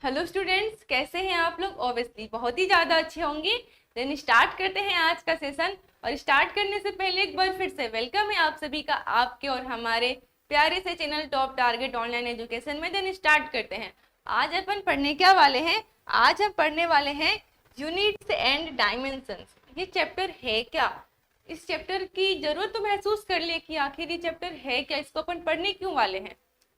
Hello students, कैसे हैं आप लोग? ऑब्वियसली बहुत ही ज़्यादा अच्छे होंगे। देन स्टार्ट करते हैं आज का सेशन। और स्टार्ट करने से पहले एक बार फिर से वेलकम है आप सभी का आपके और हमारे प्यारे से channel top target online education में। देन स्टार्ट करते हैं। आज अपन पढ़ने क्या वाले हैं? आज हम पढ़ने वाले हैं यूनिट्स एंड डायमेंशंस। ये चैप्टर है क्या? इस चैप्टर की जरूरत तो महसूस कर लिए कि आखिर ये चैप्टर है क्या, इसको अपन पढ़ने क्यों वाले हैं।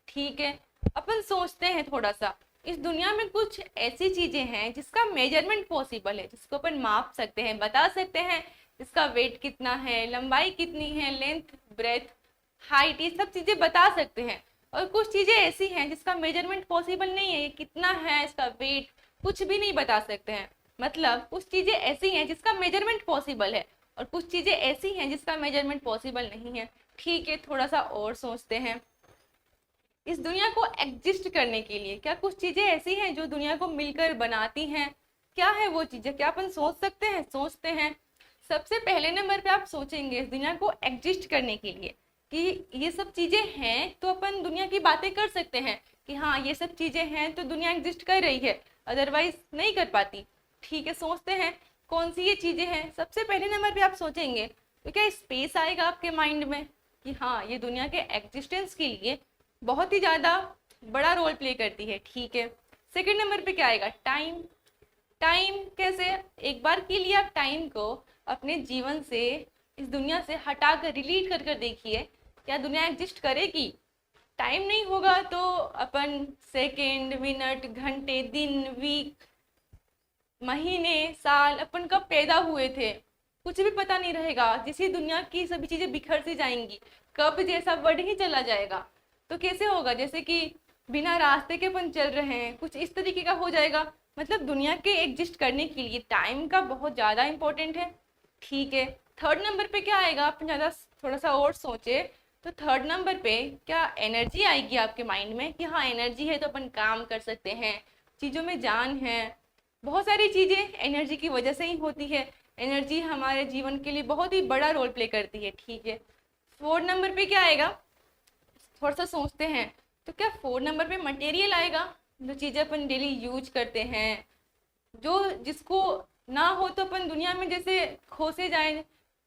ठीक है, अपन सोचते हैं थोड़ा सा। इस दुनिया में कुछ ऐसी चीजें हैं जिसका मेजरमेंट पॉसिबल है, जिसको अपन माप सकते हैं, बता सकते हैं इसका वेट कितना है, लंबाई कितनी है, लेंथ, ब्रेथ, हाइट, ये सब चीजें बता सकते हैं। और कुछ चीजें ऐसी हैं जिसका मेजरमेंट पॉसिबल नहीं है, ये कितना है, इसका वेट कुछ भी नहीं बता सकते हैं। मतलब कुछ चीजें ऐसी हैं जिसका मेजरमेंट पॉसिबल है और कुछ चीजें ऐसी हैं जिसका मेजरमेंट पॉसिबल नहीं है। ठीक है, थोड़ा सा और सोचते हैं। इस दुनिया को एग्जिस्ट करने के लिए क्या कुछ चीजें ऐसी हैं जो दुनिया को मिलकर बनाती हैं? क्या है वो चीजें? क्या अपन सोच सकते हैं? सोचते हैं। सबसे पहले नंबर पे आप सोचेंगे इस दुनिया को एग्जिस्ट करने के लिए कि ये सब चीजें हैं तो अपन दुनिया की बातें कर सकते हैं कि हाँ ये सब चीजें हैं तो दुनिया एग्जिस्ट कर रही है, अदरवाइज नहीं कर पाती। ठीक है, सोचते हैं कौन सी ये चीजें हैं। सबसे पहले नंबर पे आप सोचेंगे तो क्या स्पेस आएगा आपके माइंड में कि हाँ ये दुनिया के एग्जिस्टेंस के लिए बहुत ही ज़्यादा बड़ा रोल प्ले करती है। ठीक है, सेकंड नंबर पे क्या आएगा? टाइम। टाइम कैसे? एक बार के लिए आप टाइम को अपने जीवन से, इस दुनिया से हटा कर रिलीट कर कर देखिए, क्या दुनिया एग्जिस्ट करेगी? टाइम नहीं होगा तो अपन सेकेंड, मिनट, घंटे, दिन, वीक, महीने, साल अपन कब पैदा हुए थे कुछ भी पता नहीं रहेगा। जिसी दुनिया की सभी चीजें बिखर सी जाएंगी, कब जैसा वर्ड ही चला जाएगा। तो कैसे होगा? जैसे कि बिना रास्ते के अपन चल रहे हैं, कुछ इस तरीके का हो जाएगा। मतलब दुनिया के एग्जिस्ट करने के लिए टाइम का बहुत ज्यादा इंपॉर्टेंट है। ठीक है, थर्ड नंबर पे क्या आएगा? अपन ज्यादा थोड़ा सा और सोचे तो थर्ड नंबर पे क्या एनर्जी आएगी आपके माइंड में कि हाँ एनर्जी है तो अपन काम कर सकते हैं, चीजों में जान है। बहुत सारी चीजें एनर्जी की वजह से ही होती है। एनर्जी हमारे जीवन के लिए बहुत ही बड़ा रोल प्ले करती है। ठीक है, फोर्थ नंबर पे क्या आएगा? थोड़ा सा सोचते हैं तो क्या फोर्थ नंबर पे मटेरियल आएगा? जो चीजें अपन डेली यूज करते हैं, जो जिसको ना हो तो अपन दुनिया में जैसे खो से जाए,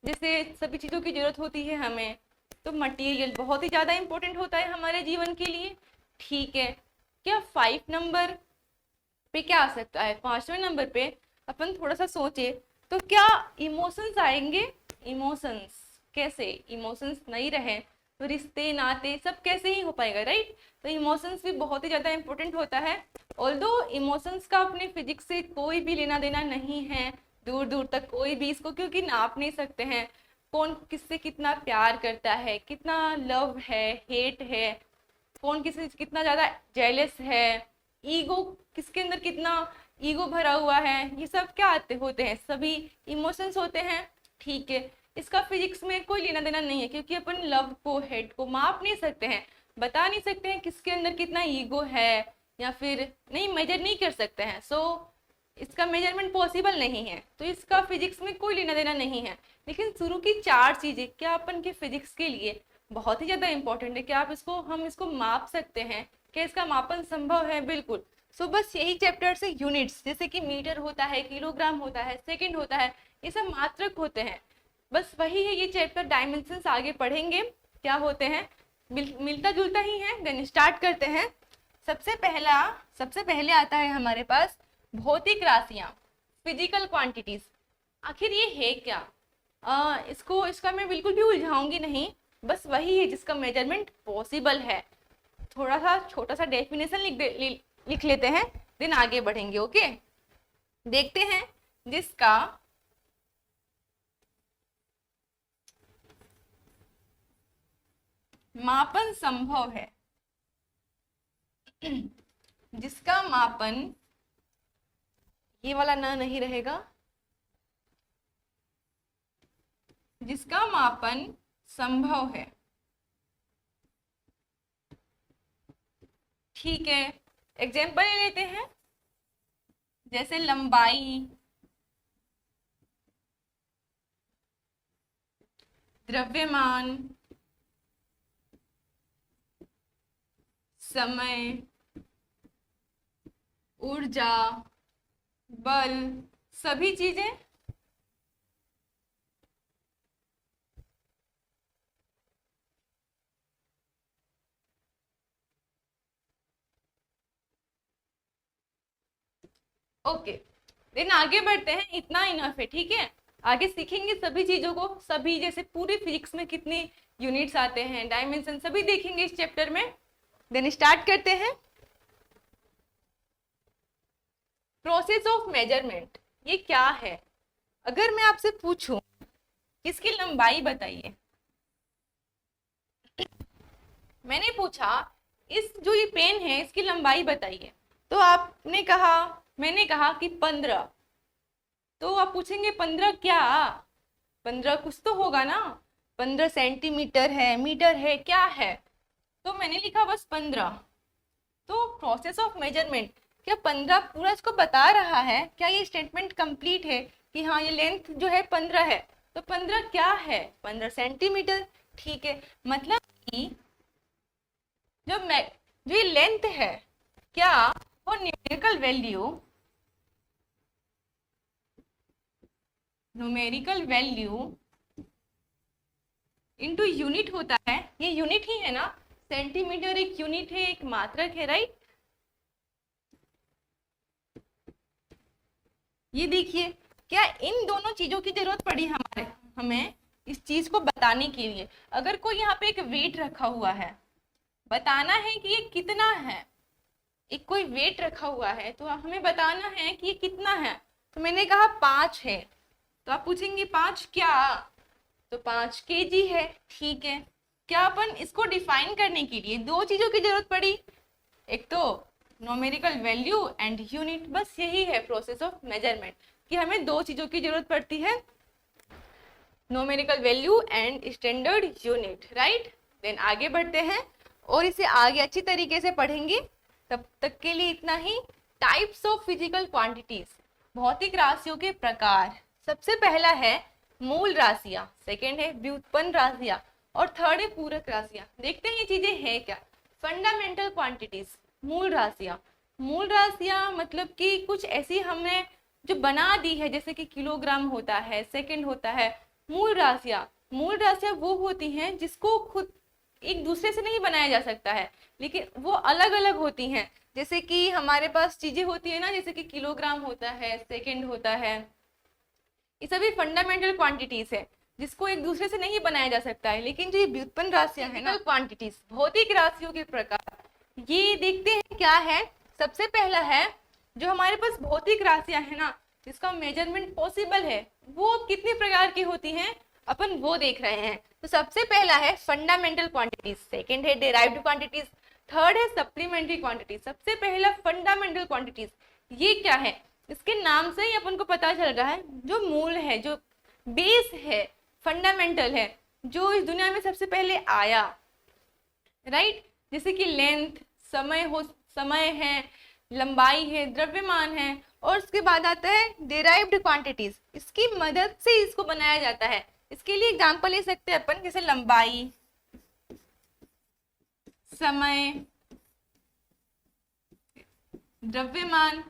जैसे सभी चीजों की जरूरत होती है हमें। तो मटेरियल बहुत ही ज्यादा इंपॉर्टेंट होता है हमारे जीवन के लिए। ठीक है, क्या फाइव नंबर पे क्या आ सकता है? पांचवें नंबर पे अपन थोड़ा सा सोचे तो क्या इमोशंस आएंगे? इमोशंस कैसे? इमोशंस नहीं रहे तो रिश्ते नाते सब कैसे ही हो पाएगा, राइट? तो इमोशंस भी बहुत ही ज्यादा इंपॉर्टेंट होता है। ऑल्दो इमोशंस का अपने फिजिक्स से कोई भी लेना देना नहीं है, दूर दूर तक कोई भी इसको क्योंकि नाप नहीं सकते हैं। कौन किससे कितना प्यार करता है, कितना लव है, हेट है, कौन किसी कितना ज्यादा जेलस है, ईगो किसके अंदर कितना ईगो भरा हुआ है, ये सब क्या आते होते हैं? सभी इमोशंस होते हैं। ठीक है, इसका फिजिक्स में कोई लेना देना नहीं है क्योंकि अपन लव को, हेट को माप नहीं सकते हैं, बता नहीं सकते हैं किसके अंदर कितना ईगो है, या फिर नहीं मेजर नहीं कर सकते हैं। सो इसका मेजरमेंट पॉसिबल नहीं है, तो इसका फिजिक्स में कोई लेना देना नहीं है। लेकिन शुरू की चार चीजें क्या अपन के फिजिक्स के लिए बहुत ही ज्यादा इंपॉर्टेंट है। क्या आप इसको, हम इसको माप सकते हैं? क्या इसका मापन संभव है? बिल्कुल। सो बस यही चैप्टर से यूनिट्स, जैसे कि मीटर होता है, किलोग्राम होता है, सेकंड होता है, ये सब मात्रक होते हैं। बस वही है ये चैप्टर। डायमेंशंस आगे पढ़ेंगे क्या होते हैं, मिलता जुलता ही है। देन स्टार्ट करते हैं। सबसे पहले आता है हमारे पास भौतिक राशियां, फिजिकल क्वांटिटीज। आखिर ये है क्या? इसको, इसका मैं बिल्कुल भी उलझाऊंगी नहीं, बस वही है जिसका मेजरमेंट पॉसिबल है। थोड़ा सा छोटा सा डेफिनेशन लिख लेते हैं, देन आगे बढ़ेंगे। ओके, देखते हैं। जिसका मापन संभव है, जिसका मापन, ये वाला ना नहीं रहेगा, जिसका मापन संभव है। ठीक है, एग्जाम्पल ले लेते हैं, जैसे लंबाई, द्रव्यमान, समय, ऊर्जा, बल, सभी चीजें ओके। देन आगे बढ़ते हैं, इतना इनफ है, ठीक है। आगे सीखेंगे सभी चीजों को, सभी जैसे पूरी फिजिक्स में कितने यूनिट्स आते हैं, डायमेंशन, सभी देखेंगे इस चैप्टर में। देन स्टार्ट करते हैं। प्रोसेस ऑफ मेजरमेंट, ये क्या है? अगर मैं आपसे पूछूं इसकी लंबाई बताइए, मैंने पूछा इस जो ये पेन है इसकी लंबाई बताइए, तो आपने कहा, मैंने कहा कि 15। तो आप पूछेंगे 15 क्या? 15 कुछ तो होगा ना, 15 सेंटीमीटर है, मीटर है, क्या है? तो मैंने लिखा बस 15। तो प्रोसेस ऑफ मेजरमेंट, क्या 15 पूरा इसको बता रहा है? क्या ये स्टेटमेंट कंप्लीट है कि हाँ ये लेंथ जो है 15 है? तो 15 क्या है? 15 सेंटीमीटर, ठीक है। मतलब कि जो जो ये लेंथ है, क्या वो न्यूमेरिकल वैल्यू इनटू यूनिट होता है? ये यूनिट ही है ना, सेंटीमीटर एक यूनिट है, एक मात्रक है, राइट। ये देखिए, क्या इन दोनों चीजों की जरूरत पड़ी हमें इस चीज को बताने के लिए? अगर कोई यहाँ पे एक वेट रखा हुआ है, बताना है कि ये कितना है, एक कोई वेट रखा हुआ है तो हमें बताना है कि ये कितना है। तो मैंने कहा 5 है, तो आप पूछेंगे 5 क्या? तो 5 kg है, ठीक है। क्या अपन इसको डिफाइन करने के लिए दो चीजों की जरूरत पड़ी, एक तो न्यूमेरिकल वैल्यू एंड यूनिट। बस यही है प्रोसेस ऑफ मेजरमेंट, कि हमें दो चीजों की जरूरत पड़ती है, numerical value and standard unit, right. Then आगे बढ़ते हैं और इसे आगे अच्छी तरीके से पढ़ेंगे। तब तक के लिए इतना ही। टाइप्स ऑफ फिजिकल क्वांटिटीज, भौतिक राशियों के प्रकार। सबसे पहला है मूल राशियां, सेकंड है व्युत्पन्न राशियां, और थर्ड है पूरक राशियां। देखते हैं ये चीजें हैं क्या। फंडामेंटल क्वांटिटीज, मूल राशियां। मूल राशियां मतलब कि कुछ ऐसी हमने जो बना दी है, जैसे कि किलोग्राम होता है, सेकंड होता है। मूल राशियां वो होती हैं जिसको खुद एक दूसरे से नहीं बनाया जा सकता है, लेकिन वो अलग अलग होती हैं। जैसे कि हमारे पास चीजें होती है ना, जैसे कि किलोग्राम होता है, सेकंड होता है, ये सभी फंडामेंटल क्वांटिटीज है जिसको एक दूसरे से नहीं बनाया जा सकता है। लेकिन जो ये व्युत्पन्न राशियां है ना, क्वांटिटीज, भौतिक राशियों के प्रकार, ये देखते हैं क्या है। सबसे पहला है जो हमारे पास भौतिक राशियां है ना, जिसका मेजरमेंट पॉसिबल है, वो कितने प्रकार की होती हैं अपन वो देख रहे हैं। तो सबसे पहला है फंडामेंटल क्वांटिटीज, सेकंड है डेराइव्ड क्वांटिटीज, थर्ड है सप्लीमेंट्री क्वांटिटीज। सबसे पहला फंडामेंटल क्वांटिटीज, ये क्या है? इसके नाम से ही अपन को पता चल रहा है, जो मूल है, जो बेस है, फंडामेंटल है, जो इस दुनिया में सबसे पहले आया, राइट। जैसे कि लेंथ, समय है, लंबाई है, द्रव्यमान है, और उसके बाद आता है डेराइव्ड क्वांटिटीज, इसकी मदद से इसको बनाया जाता है। इसके लिए एग्जांपल ले सकते हैं अपन, जैसे लंबाई, समय, द्रव्यमान,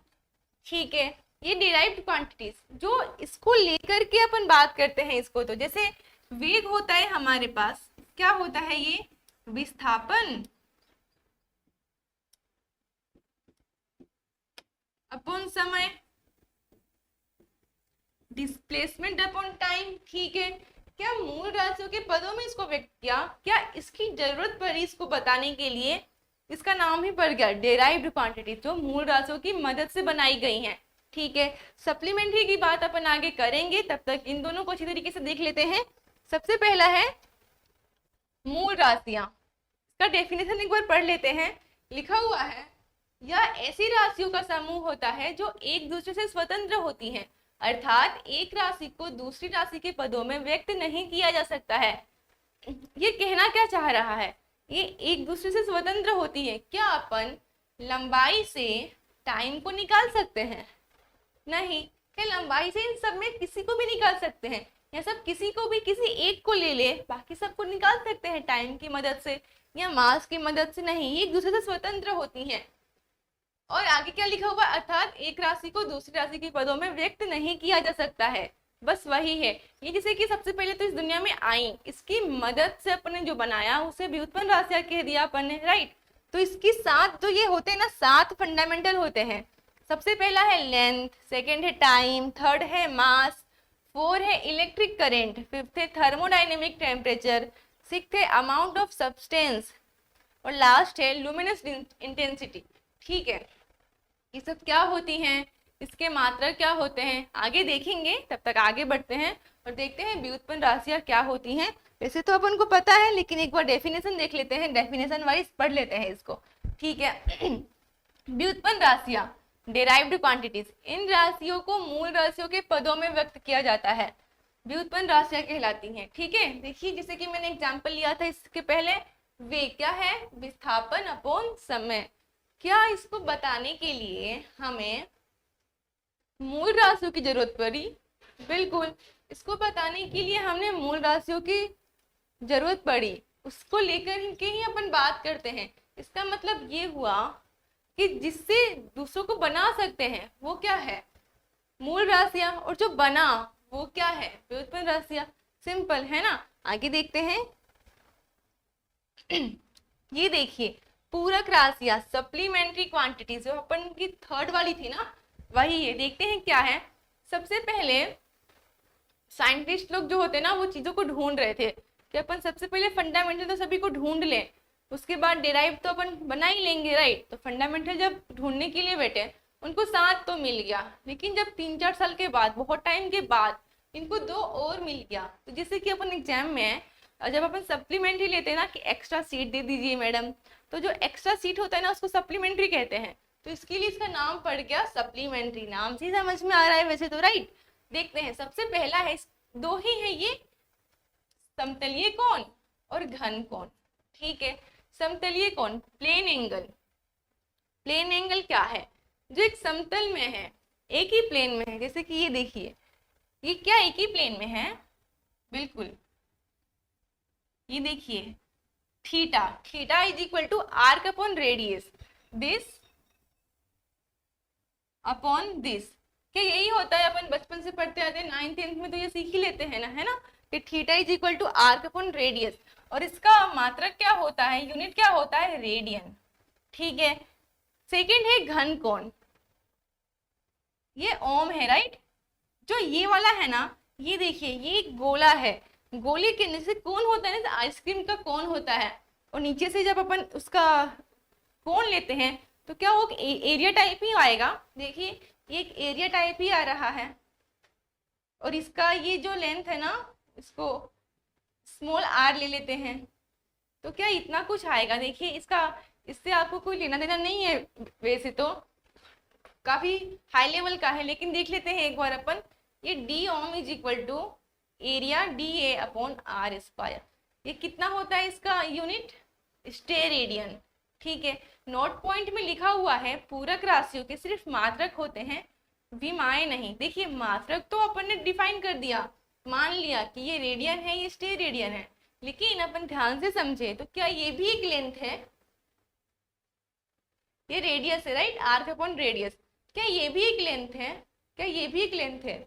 ठीक है। ये डिराइव्ड क्वांटिटीज, जो इसको लेकर के अपन बात करते हैं इसको, तो जैसे वेग होता है हमारे पास, क्या होता है ये? विस्थापन अपॉन समय, डिस्प्लेसमेंट अपॉन टाइम, ठीक है। क्या मूल राशियों के पदों में इसको व्यक्त किया? क्या इसकी जरूरत पड़ी इसको बताने के लिए? इसका नाम ही पड़ गया डेराइव्ड क्वांटिटी, जो मूल राशियों की मदद से बनाई गई हैं, ठीक है। सप्लीमेंट्री की बात अपन आगे करेंगे, तब तक इन दोनों को अच्छी तरीके से देख लेते हैं। सबसे पहला है मूल राशियां, इसका डेफिनेशन एक बार पढ़ लेते हैं। लिखा हुआ है, यह ऐसी राशियों का समूह होता है जो एक दूसरे से स्वतंत्र होती हैं, अर्थात एक राशि को दूसरी राशि के पदों में व्यक्त नहीं किया जा सकता है। ये कहना क्या चाह रहा है? ये एक दूसरे से स्वतंत्र होती है। क्या अपन लंबाई से टाइम को निकाल सकते हैं? नहीं। क्या लंबाई से इन सब में किसी को भी निकाल सकते हैं? या सब किसी को भी, किसी एक को ले ले, बाकी सबको निकाल सकते हैं टाइम की मदद से या मास की मदद से? नहीं, ये एक दूसरे से स्वतंत्र होती हैं। और आगे क्या लिखा हुआ है, अर्थात एक राशि को दूसरी राशि के पदों में व्यक्त नहीं किया जा सकता है। बस वही है ये, जैसे कि सबसे पहले तो इस दुनिया में आई, इसकी मदद से अपने जो बनाया उसे व्युत्पन्न राशियां कह दिया अपन ने, राइट। तो इसकी 7 जो ये होते हैं ना, 7 फंडामेंटल होते हैं। सबसे पहला है लेंथ, सेकेंड है टाइम, थर्ड है मास, 4 है इलेक्ट्रिक करंट, 5th है थर्मोडाइनेमिक टेम्परेचर, 6th है अमाउंट ऑफ सब्सटेंस और लास्ट है लुमिनस इंटेंसिटी। ठीक है, ये सब क्या होती हैं, इसके मात्रक क्या होते हैं आगे देखेंगे। तब तक आगे बढ़ते हैं और देखते हैं व्युत्पन्न राशियां क्या होती हैं। वैसे तो अपन को पता है, लेकिन एक बार डेफिनेशन देख लेते हैं, डेफिनेशन वाइज पढ़ लेते हैं इसको। ठीक है, व्युत्पन्न राशियां डेराइव्ड क्वांटिटीज, इन राशियों को मूल राशियों के पदों में व्यक्त किया जाता है, व्युत्पन्न राशियां कहलाती हैं। ठीक है, देखिए जैसे कि मैंने एग्जांपल लिया था इसके पहले, वे क्या है, विस्थापन अपॉन समय। क्या इसको बताने के लिए हमें मूल राशियों की जरूरत पड़ी? बिल्कुल, इसको बताने के लिए हमने मूल राशियों की जरूरत पड़ी, उसको लेकर के ही अपन बात करते हैं। इसका मतलब ये हुआ कि जिससे दूसरों को बना सकते हैं वो क्या है, मूल राशियां, और जो बना वो क्या है, व्युत्पन्न राशियां। सिंपल है ना। आगे देखते हैं। ये देखिए, पूरक राशियां, सप्लीमेंट्री क्वांटिटी, जो अपन की थर्ड वाली थी ना, वही है। देखते हैं क्या है। सबसे पहले साइंटिस्ट लोग जो होते हैं ना, वो चीजों को ढूंढ रहे थे कि अपन सबसे पहले फंडामेंटल तो सभी को ढूंढ लें, उसके बाद डेराइव तो अपन बना ही लेंगे, राइट। तो फंडामेंटल जब ढूंढने के लिए बैठे, उनको 7 तो मिल गया, लेकिन जब 3-4 साल के बाद, बहुत टाइम के बाद, इनको 2 और मिल गया। तो जैसे कि अपन एग्जाम में है, जब अपन सप्लीमेंट्री लेते हैं ना कि एक्स्ट्रा सीट दे दीजिए मैडम, तो जो एक्स्ट्रा सीट होता है ना उसको सप्लीमेंट्री कहते हैं। तो इसके लिए इसका नाम पड़ गया सप्लीमेंट्री। नाम से समझ में आ रहा है वैसे तो, राइट। देखते हैं, सबसे पहला है, 2 ही है ये, समतलीय कोण और घन कोण। ठीक है, समतलीय कोण, प्लेन एंगल। प्लेन एंगल क्या है, जो एक समतल में है, एक ही प्लेन में है। जैसे कि ये देखिए, ये क्या एक ही प्लेन में है, बिल्कुल। ये देखिए theta, theta is equal to arc upon radius, this upon this. क्या यही होता है, अपन बचपन से पढ़ते आते हैं, 9th 10th में तो ये सीख ही लेते हैं ना, है ना, कि theta is equal to arc upon radius. और इसका मात्रक क्या होता है, यूनिट क्या होता है, रेडियन। ठीक है, सेकंड है घन कोण, ये ओम है, राइट। जो ये वाला है ना, ये देखिए, ये एक गोला है, गोले के नीचे कोण होता है ना, आइसक्रीम का कोण होता है, और नीचे से जब अपन उसका कोण लेते हैं तो क्या वो एरिया टाइप ही आएगा। देखिए ये एक एरिया टाइप ही आ रहा है, और इसका ये जो लेंथ है ना, इसको स्मॉल आर ले लेते हैं, तो क्या इतना कुछ आएगा। देखिए इसका, इससे आपको कोई लेना देना नहीं है, वैसे तो काफी हाई लेवल का है, लेकिन देख लेते हैं एक बार अपन। ये D ohm is equal to area D A upon R square. ये कितना होता है इसका यूनिट, स्टेरेडियन। ठीक है, नोट पॉइंट में लिखा हुआ है पूरक राशियों के सिर्फ मात्रक होते हैं, विमाएं नहीं। देखिए मात्रक तो अपन ने डिफाइन कर दिया, मान लिया कि ये रेडियन है, ये स्टेरेडियन है, लेकिन अपन ध्यान से समझे तो क्या ये भी एक लेंथ है, ये रेडियस है, राइट, आर्क अपॉन रेडियस। क्या ये भी एक लेंथ है, क्या ये भी एक लेंथ है,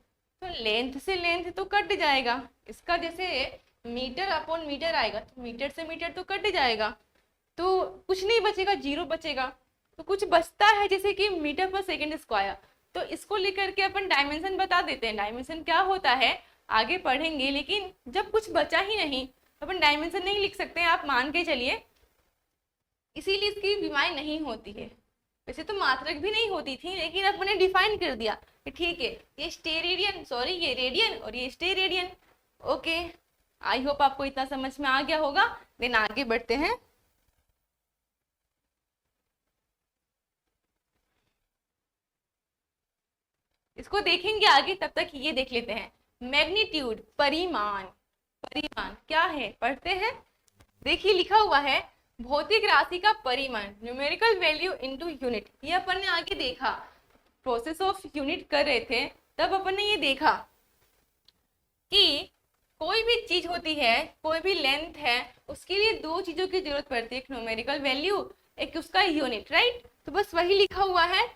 तो लेंथ से लेंथ तो कट जाएगा। इसका जैसे मीटर अपॉन मीटर आएगा, तो मीटर से मीटर तो कट जाएगा, तो कुछ नहीं बचेगा, 0 बचेगा। तो कुछ बचता है जैसे कि मीटर पर सेकेंड स्क्वायर, तो इसको लेकर के अपन डायमेंशन बता देते हैं। डायमेंशन क्या होता है आगे पढ़ेंगे, लेकिन जब कुछ बचा ही नहीं अपन डायमेंशन नहीं लिख सकते हैं, आप मान के चलिए, इसीलिए इसकी विमाएं नहीं होती है। वैसे तो मात्रक भी नहीं होती थी, लेकिन अब मैंने डिफाइन कर दिया कि ठीक है ये स्टेरेडियन, सॉरी ये रेडियन और ये स्टेरेडियन। ओके, आई होप आपको इतना समझ में आ गया होगा। देन आगे बढ़ते हैं। इसको देखेंगे आगे, तब तक ये देख लेते हैं। मैग्नीट्यूड, परिमाण। परिमाण क्या है, पढ़ते हैं। देखिए लिखा हुआ है भौतिक राशि का परिमाण, न्यूमेरिकल वैल्यू इनटू यूनिट। ये अपन ने आगे देखा, प्रोसेस ऑफ यूनिट कर रहे थे, तब अपन ने ये देखा कि कोई भी चीज होती है, कोई भी लेंथ है, उसके लिए 2 चीजों की जरूरत पड़ती है, एक न्यूमेरिकल वैल्यू, एक उसका यूनिट, राइट। तो बस वही लिखा हुआ है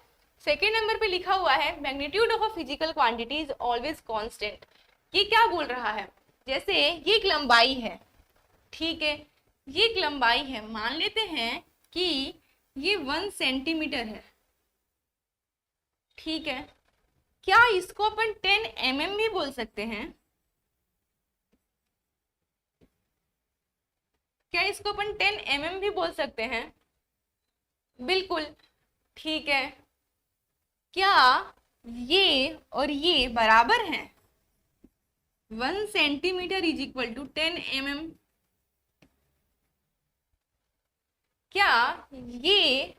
सेकेंड नंबर पे लिखा हुआ है magnitude of a physical quantity is always constant. ये क्या बोल रहा है? जैसे ये एक लंबाई है, ठीक है, ये एक लंबाई है, मान लेते हैं कि ये 1 सेंटीमीटर है, ठीक है। क्या इसको अपन 10 mm भी बोल सकते हैं? क्या इसको अपन 10 mm भी बोल सकते हैं? बिल्कुल, ठीक है। क्या ये और ये बराबर हैं? 1 centimetre is equal to 10 mm। क्या ये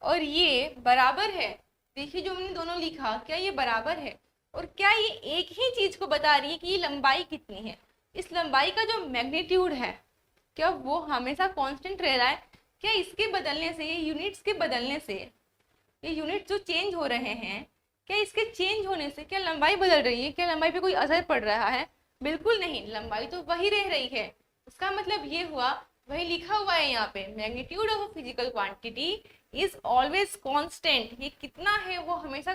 और ये बराबर है? देखिए जो हमने दोनों लिखा, क्या ये बराबर है? और क्या ये एक ही चीज को बता रही है कि ये लंबाई कितनी है? इस लंबाई का जो मैग्नीट्यूड है, क्या वो हमेशा कांस्टेंट रह रहा है? क्या इसके बदलने से, ये यूनिट्स के बदलने से, ये यूनिट जो चेंज हो रहे हैं, क्या इसके चेंज होने से क्या लंबाई बदल रही है? क्या लंबाई पे कोई असर पड़ रहा है? बिल्कुल नहीं, लंबाई तो वही रह रही है। उसका मतलब ये हुआ, वही लिखा हुआ है यहाँ पे, magnitude of a physical quantity is always constant. ये कितना है वो हमेशा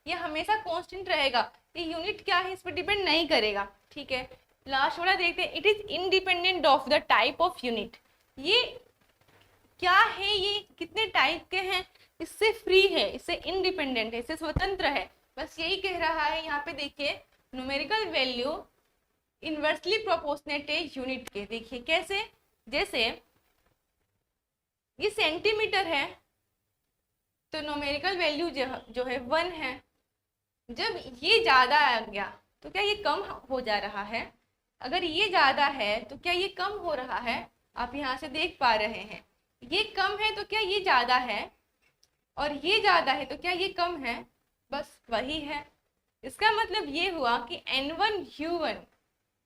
ये हमेशा कांस्टेंट रहेगा। ये यूनिट क्या है इस पर डिपेंड नहीं करेगा, ठीक है। लास्ट वाला देखते हैं, it is independent of the type of unit. ये क्या है? ये कितने टाइप के हैं? इससे फ्री है, इससे इंडिपेंडेंट है, इससे स्वतंत्र है, बस यही कह रहा है। यहाँ पे देखिए न्यूमेरिकल वैल्यू इनवर्सली प्रोपोर्शनेट है यूनिट के। देखिए कैसे, जैसे ये सेंटीमीटर है तो न्यूमेरिकल वैल्यू जो है 1 है। जब ये ज्यादा आ गया तो क्या ये कम हो जा रहा है? अगर ये ज्यादा है तो क्या ये कम हो रहा है? आप यहाँ से देख पा रहे हैं, ये कम है तो क्या ये ज्यादा है? और ये ज्यादा है तो क्या ये कम है? बस वही है। इसका मतलब ये हुआ कि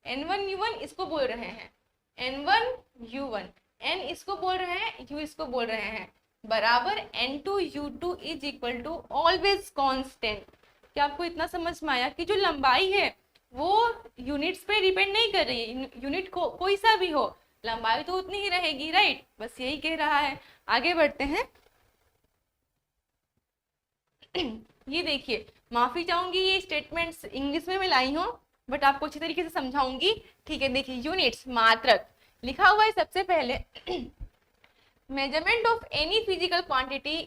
N1U1 इसको बोल रहे हैं, N1U1, N इसको बोल रहे हैं, U इसको बोल रहे हैं, बराबर N2U2 is equal to always constant. क्या आपको इतना समझ में आया कि जो लंबाई है वो यूनिट्स पे डिपेंड नहीं कर रही है? यूनिट कोई सा भी हो, लंबाई तो उतनी ही रहेगी, राइट? बस यही कह रहा है। आगे बढ़ते हैं। ये देखिए, माफी चाहूंगी ये स्टेटमेंट्स इंग्लिश में मैं लाई हूँ, बट आपको अच्छी तरीके से समझाऊंगी, ठीक है। देखिए यूनिट्स, मात्रक लिखा हुआ है सबसे पहले। Measurement of any physical quantity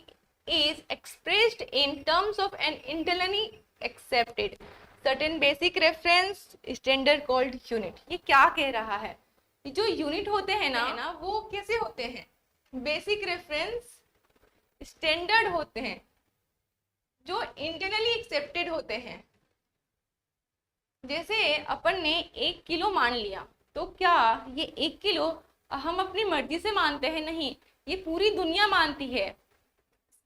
is expressed in terms of an internally accepted certain basic reference standard called unit. ये क्या कह रहा है? जो यूनिट होते हैं ना वो कैसे होते हैं? बेसिक रेफरेंस स्टैंडर्ड होते हैं, जो इंटरनली एक्सेप्टेड होते हैं। जैसे अपन ने 1 किलो मान लिया, तो क्या ये 1 किलो हम अपनी मर्जी से मानते हैं? नहीं, ये पूरी दुनिया मानती है।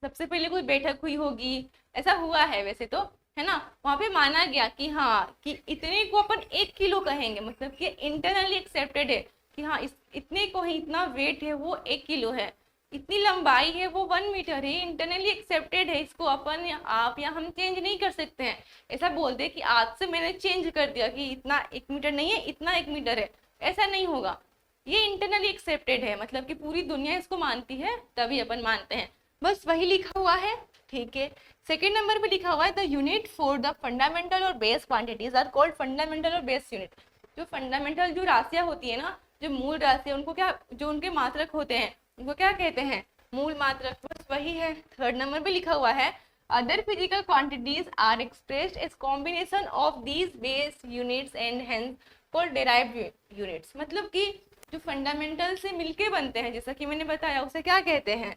सबसे पहले कोई बैठक हुई होगी, ऐसा हुआ है वैसे तो, है ना, वहां पे माना गया कि हाँ कि इतने को अपन 1 किलो कहेंगे, मतलब कि इंटरनली एक्सेप्टेड है कि हाँ इस इतने को ही, इतना वेट है वो 1 किलो है, इतनी लंबाई है वो 1 मीटर है, इंटरनली एक्सेप्टेड है, इसको अपन या आप या हम चेंज नहीं कर सकते हैं। ऐसा बोल दे कि आज से मैंने चेंज कर दिया कि इतना 1 मीटर नहीं है, इतना 1 मीटर है, ऐसा नहीं होगा। ये इंटरनली एक्सेप्टेड है, मतलब कि पूरी दुनिया इसको मानती है, तभी अपन मानते हैं। बस वही लिखा हुआ है, ठीक है। सेकेंड नंबर पे लिखा हुआ है the unit for the fundamental और base quantities are called fundamental और बेस यूनिट। जो फंडामेंटल जो राशियां होती है ना, जो मूल राशियां, उनको क्या, जो उनके मात्रक होते हैं उनको क्या कहते हैं? मूल मात्रक। बस वही है। थर्ड नंबर पे लिखा हुआ है other physical quantities are expressed as combination of these base units and hence called derived units. मतलब कि जो फंडामेंटल से मिलके बनते हैं, जैसा कि मैंने बताया, उसे क्या कहते हैं?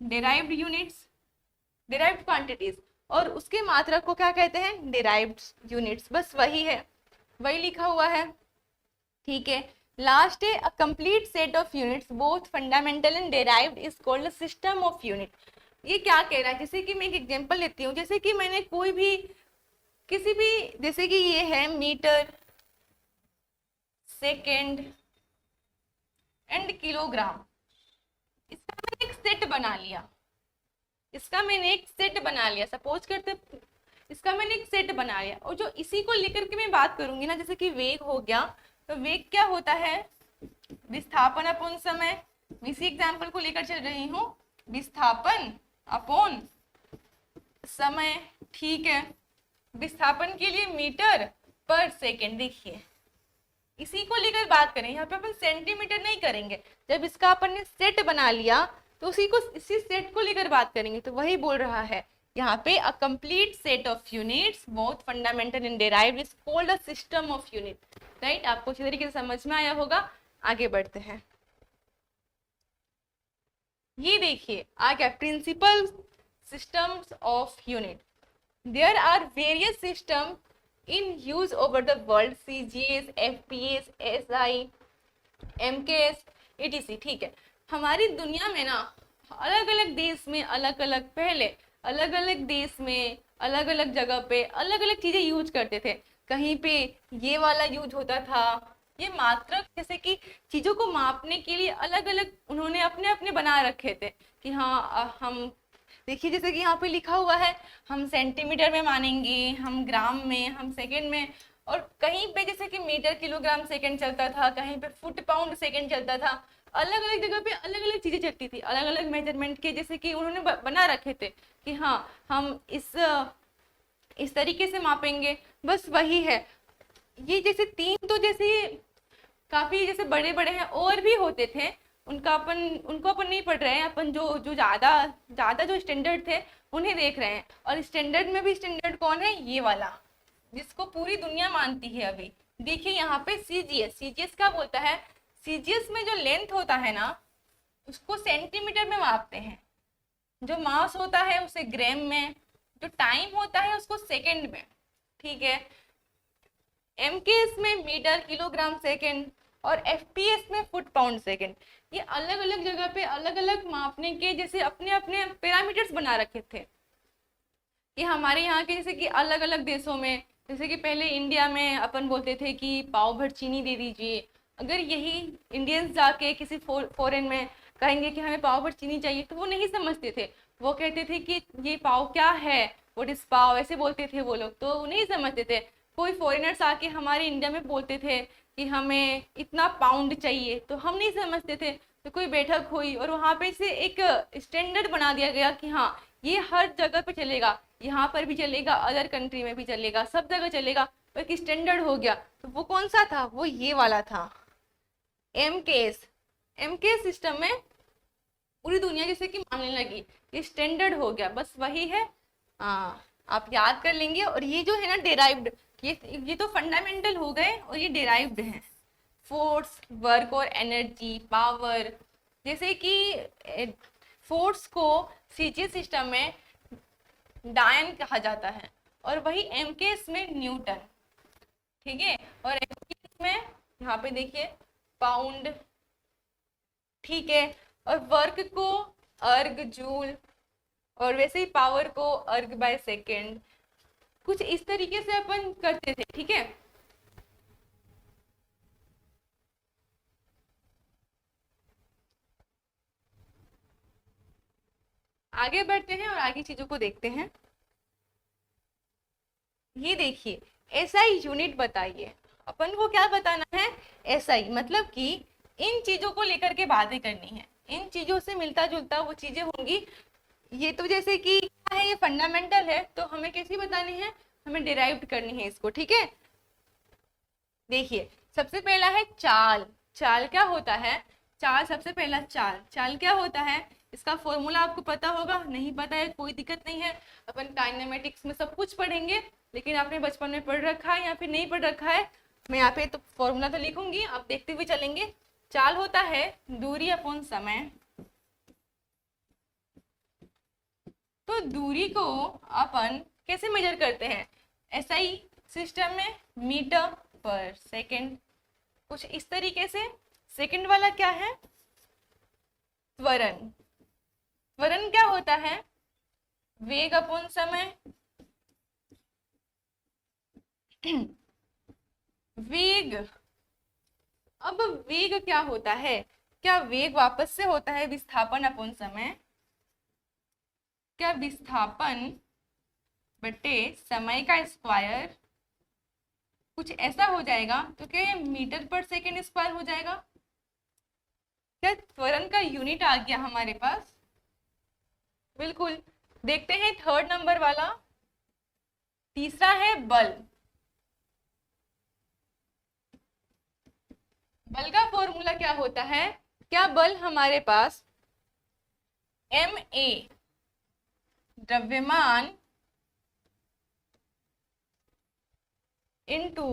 Derived units, derived quantities. और उसके मात्रक को क्या कहते हैं? Derived units. बस वही है, वही लिखा हुआ है, ठीक है। लास्ट है a complete set of units both fundamental and derived is called a system of unit. ये क्या कह रहा है? जैसे कि मैं एक एग्जांपल लेती हूँ, जैसे कि मैंने कोई भी किसी भी, जैसे कि ये है मीटर, सेकेंड एंड किलोग्राम, इसका मैंने एक सेट बना लिया, इसका मैंने एक सेट बना लिया, सपोज करते इसका मैंने एक सेट बना लिया। और जो इसी को लेकर के मैं बात करूंगी ना, जैसे कि वेग हो गया, तो वेग क्या होता है? विस्थापन अपॉन समय। इसी एग्जाम्पल को लेकर चल रही हूँ, विस्थापन अपॉन समय, ठीक है। विस्थापन के लिए मीटर पर सेकेंड। देखिए इसी को लेकर बात करें, यहाँ पे अपन सेंटीमीटर नहीं करेंगे। जब इसका अपन ने सेट बना लिया तो इसी सेट को लेकर बात करेंगे। तो वही बोल रहा है यहाँ पे, a complete set of units both fundamental and derived is called a system of unit. Right, आपको अच्छी तरीके से समझ में आया होगा। आगे बढ़ते हैं। ये देखिए आ गया principal systems of unit. There are various system in use over the world, CGS, FPS, SI, MKS, etc। ठीक है, हमारी दुनिया में ना अलग अलग देश में अलग अलग, पहले अलग अलग देश में अलग अलग जगह पे अलग अलग चीजें यूज करते थे। कहीं पे ये वाला यूज होता था, ये मात्रक जैसे कि चीजों को मापने के लिए अलग अलग उन्होंने अपने अपने बना रखे थे कि हाँ हम देखिए जैसे कि यहाँ पे लिखा हुआ है हम सेंटीमीटर में मानेंगे, हम ग्राम में, हम सेकंड में, और कहीं पे जैसे कि मीटर किलोग्राम सेकंड चलता था, कहीं पे फुट पाउंड सेकंड चलता था। अलग अलग जगह पे अलग अलग चीजें चलती थी, अलग अलग मेजरमेंट के जैसे कि उन्होंने बना रखे थे कि हाँ हम इस तरीके से मापेंगे। बस वही है। ये जैसे तीन तो जैसे काफी जैसे बड़े बड़े हैं, और भी होते थे, उनको अपन नहीं पढ़ रहे हैं। अपन जो जो ज्यादा ज्यादा जो स्टैंडर्ड थे उन्हें देख रहे हैं। और स्टैंडर्ड में भी स्टैंडर्ड कौन है? ये वाला, जिसको पूरी दुनिया मानती है अभी। देखिए यहाँ पे सीजीएस, सीजीएस क्या बोलता है? सीजीएस में जो लेंथ होता है ना उसको सेंटीमीटर में मापते हैं, जो मास होता है उसे ग्राम में, जो टाइम होता है उसको सेकेंड में, ठीक है। एमकेएस में मीटर किलोग्राम सेकेंड, और एफपीएस में फुट पाउंड सेकेंड। ये अलग अलग जगह पे अलग अलग मापने के जैसे अपने अपने पैरामीटर्स बना रखे थे कि हमारे यहाँ के जैसे कि अलग अलग देशों में, जैसे कि पहले इंडिया में अपन बोलते थे कि पाव भर चीनी दे दीजिए। अगर यही इंडियंस जाके किसी फॉरेन में कहेंगे कि हमें पाव भर चीनी चाहिए तो वो नहीं समझते थे। वो कहते थे कि ये पाव क्या है, व्हाट इज पाव, ऐसे बोलते थे वो लोग, तो नहीं समझते थे। कोई फॉरेनर्स आके हमारे इंडिया में बोलते थे कि हमें इतना पाउंड चाहिए, तो हम नहीं समझते थे। तो कोई बैठक हुई और वहां पे से एक स्टैंडर्ड बना दिया गया कि हाँ ये हर जगह पे चलेगा, यहाँ पर भी चलेगा, अदर कंट्री में भी चलेगा, सब जगह चलेगा। तो एक स्टैंडर्ड हो गया। तो वो कौन सा था? वो ये वाला था, एमकेएस। एमकेएस सिस्टम में पूरी दुनिया जैसे कि मानने लगी, ये स्टैंडर्ड हो गया। बस वही है, आप याद कर लेंगे। और ये जो है ना डेराइव्ड, ये तो फंडामेंटल हो गए, और ये डेराइव्ड हैं। फोर्स, वर्क और एनर्जी, पावर, जैसे कि फोर्स को सीजीएस सिस्टम में डायन कहा जाता है, और वही एमकेएस में न्यूटन, ठीक है। और एमकेएस में यहाँ पे देखिए पाउंड, ठीक है। और वर्क को अर्ग जूल, और वैसे ही पावर को अर्ग बाय सेकेंड। कुछ इस तरीके से अपन करते थे, ठीक है। आगे बढ़ते हैं और आगे चीजों को देखते हैं। ये देखिए एसआई यूनिट बताइए। अपन को क्या बताना है? एसआई मतलब कि इन चीजों को लेकर के बातें करनी है, इन चीजों से मिलता जुलता वो चीजें होंगी। ये तो जैसे कि क्या है, ये फंडामेंटल है, तो हमें कैसी बतानी है? हमें डिराइव्ड करनी है इसको, ठीक है। देखिए सबसे पहला है चाल। चाल क्या होता है? चाल, सबसे पहला चाल। चाल क्या होता है? इसका फॉर्मूला आपको पता होगा, नहीं पता है कोई दिक्कत नहीं है, अपन काइनेमेटिक्स में सब कुछ पढ़ेंगे, लेकिन आपने बचपन में पढ़ रखा है या फिर नहीं पढ़ रखा है, मैं यहाँ पे तो फॉर्मूला तो लिखूंगी, आप देखते हुए चलेंगे। चाल होता है दूरी अपॉन समय। तो दूरी को अपन कैसे मेजर करते हैं? एसआई सिस्टम में मीटर पर सेकेंड, कुछ इस तरीके से। सेकेंड वाला क्या है? त्वरण। त्वरण क्या होता है? वेग अपॉन समय। वेग, अब वेग क्या होता है? क्या वेग वापस से होता है विस्थापन अपॉन समय? क्या विस्थापन बटे समय का स्क्वायर कुछ ऐसा हो जाएगा? तो क्या ये मीटर पर सेकेंड स्क्वायर हो जाएगा? क्या त्वरण का यूनिट आ गया हमारे पास? बिल्कुल, देखते हैं थर्ड नंबर वाला। तीसरा है बल। बल का फॉर्मूला क्या होता है? क्या बल हमारे पास एम ए द्रव्यमान इंटू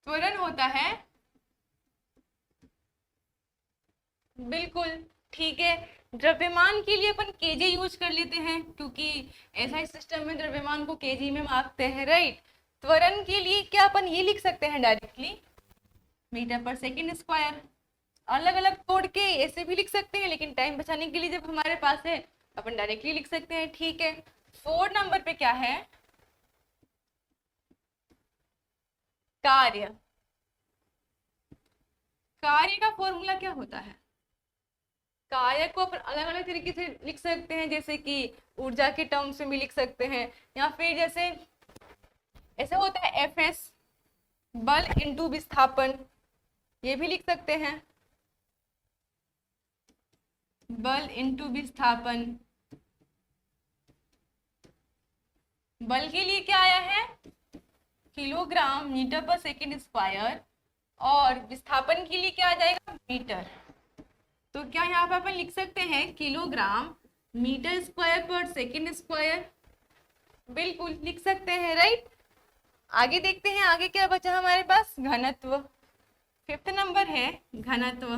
त्वरण होता है। बिल्कुल ठीक है। द्रव्यमान के लिए अपन केजी यूज कर लेते हैं क्योंकि ऐसा सिस्टम में द्रव्यमान को केजी में मापते हैं, राइट। त्वरण के लिए क्या अपन ये लिख सकते हैं डायरेक्टली, मीटर पर सेकेंड स्क्वायर। अलग अलग तोड़ के ऐसे भी लिख सकते हैं, लेकिन टाइम बचाने के लिए जब हमारे पास है अपन डायरेक्टली लिख सकते हैं, ठीक है। 4 नंबर पे क्या है? कार्य। कार्य का फॉर्मूला क्या होता है? कार्य को अपन अलग अलग तरीके से लिख सकते हैं, जैसे कि ऊर्जा के टर्म्स में भी लिख सकते हैं, या फिर जैसे ऐसे होता है एफ एस, बल इंटू विस्थापन, ये भी लिख सकते हैं। बल इंटू विस्थापन। बल के लिए क्या आया है? किलोग्राम मीटर पर सेकेंड स्क्वायर, और विस्थापन के लिए क्या आ जाएगा? मीटर। तो क्या यहाँ पर अपन लिख सकते हैं किलोग्राम मीटर स्क्वायर पर सेकेंड स्क्वायर? बिल्कुल लिख सकते हैं, राइट। आगे देखते हैं, आगे क्या बचा हमारे पास? घनत्व। 5th नंबर है घनत्व।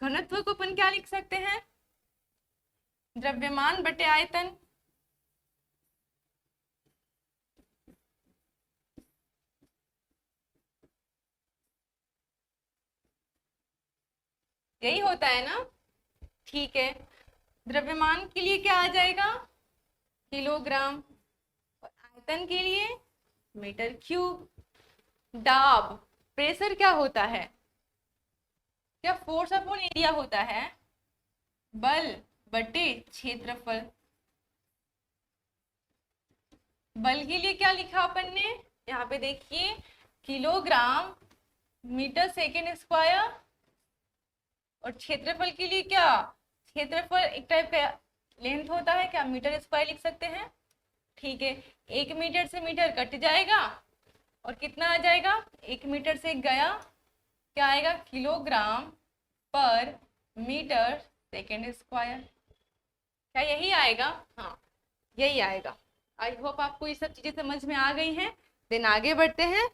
घनत्व को अपन क्या लिख सकते हैं? द्रव्यमान बटे आयतन। यही होता है ना, ठीक है। द्रव्यमान के लिए क्या आ जाएगा? किलोग्राम, और आयतन के लिए मीटर क्यूब। दाब, प्रेशर क्या होता है? क्या फोर्स अपॉन एरिया होता है? बल बटे क्षेत्रफल। बल के लिए क्या लिखा अपन ने? यहाँ पे देखिए किलोग्राम मीटर सेकेंड स्क्वायर, और क्षेत्रफल के लिए क्या? क्षेत्रफल एक टाइप का लेंथ होता है, क्या मीटर स्क्वायर लिख सकते हैं, ठीक है। 1 मीटर से मीटर कट जाएगा और कितना आ जाएगा? 1 मीटर से गया, क्या आएगा? किलोग्राम पर मीटर सेकेंड स्क्वायर। क्या यही आएगा? हाँ यही आएगा। आई होप आपको ये सब चीजें समझ में आ गई हैं। देन आगे बढ़ते हैं।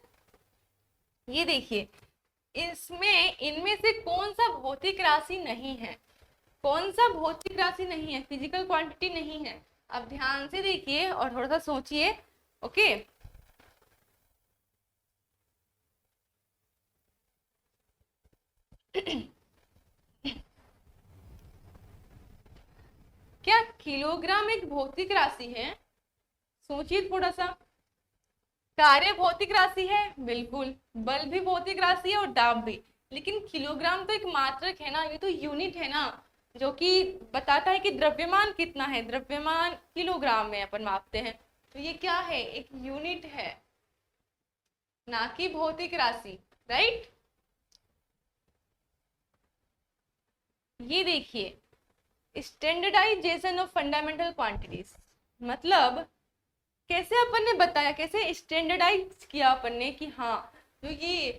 ये देखिए, इसमें इनमें से कौन सा भौतिक राशि नहीं है? कौन सा भौतिक राशि नहीं है, फिजिकल क्वांटिटी नहीं है? अब ध्यान से देखिए और थोड़ा सा सोचिए, ओके। क्या किलोग्राम एक भौतिक राशि है? सोचिए थोड़ा सा। कार्य भौतिक राशि है, बिल्कुल। बल भी भौतिक राशि है और दाब भी, लेकिन किलोग्राम तो एक मात्रक है ना, ये तो यूनिट है ना, जो कि बताता है कि द्रव्यमान कितना है। द्रव्यमान किलोग्राम में अपन मापते हैं, तो ये क्या है? एक यूनिट है, ना कि भौतिक राशि, राइट। ये देखिए स्टैंडर्डाइजेशन ऑफ फंडामेंटल क्वांटिटीज, मतलब कैसे अपन ने बताया, कैसे स्टैंडर्डाइज किया अपन ने कि हाँ जो ये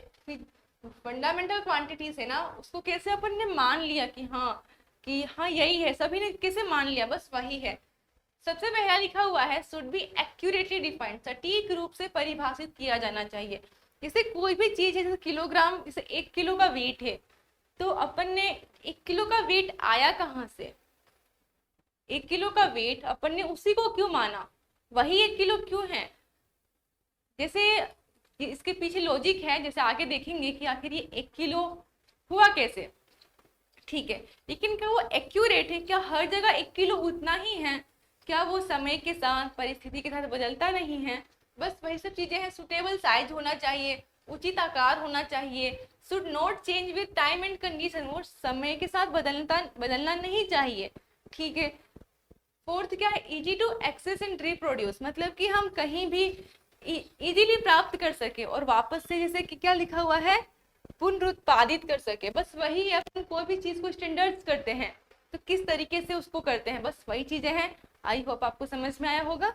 फंडामेंटल क्वांटिटीज है ना, उसको कैसे अपन ने मान लिया कि हाँ यही है। सभी ने कैसे मान लिया? बस वही है। सबसे पहला लिखा हुआ है शुड बी एक्यूरेटली डिफाइंड, सटीक रूप से परिभाषित किया जाना चाहिए। जैसे कोई भी चीज है, जैसे किलोग्राम, जैसे 1 किलो का वेट है, तो अपन ने 1 किलो का वेट आया कहाँ से? 1 किलो का वेट अपन ने उसी को क्यों माना? वही 1 किलो क्यों है? जैसे इसके पीछे लॉजिक है, जैसे आगे देखेंगे कि आखिर ये 1 किलो हुआ कैसे, ठीक है। लेकिन क्या वो एक्यूरेट है? क्या हर जगह 1 किलो उतना ही है? क्या वो समय के साथ, परिस्थिति के साथ बदलता नहीं है? बस वही सब चीजें हैं। सुटेबल साइज होना चाहिए, उचित आकार होना चाहिए, should not change with time and condition, वो समय के साथ बदलना नहीं चाहिए, ठीक है। फोर्थ क्या है? Easy to access and reproduce, मतलब कि हम कहीं भी इजीली प्राप्त कर सके और वापस से जैसे कि क्या लिखा हुआ है, पुनरुत्पादित कर सके। बस वही अपन कोई भी चीज को स्टैंडर्ड्स करते हैं तो किस तरीके से उसको करते हैं, बस वही चीजें हैं। आई होप आपको समझ में आया होगा।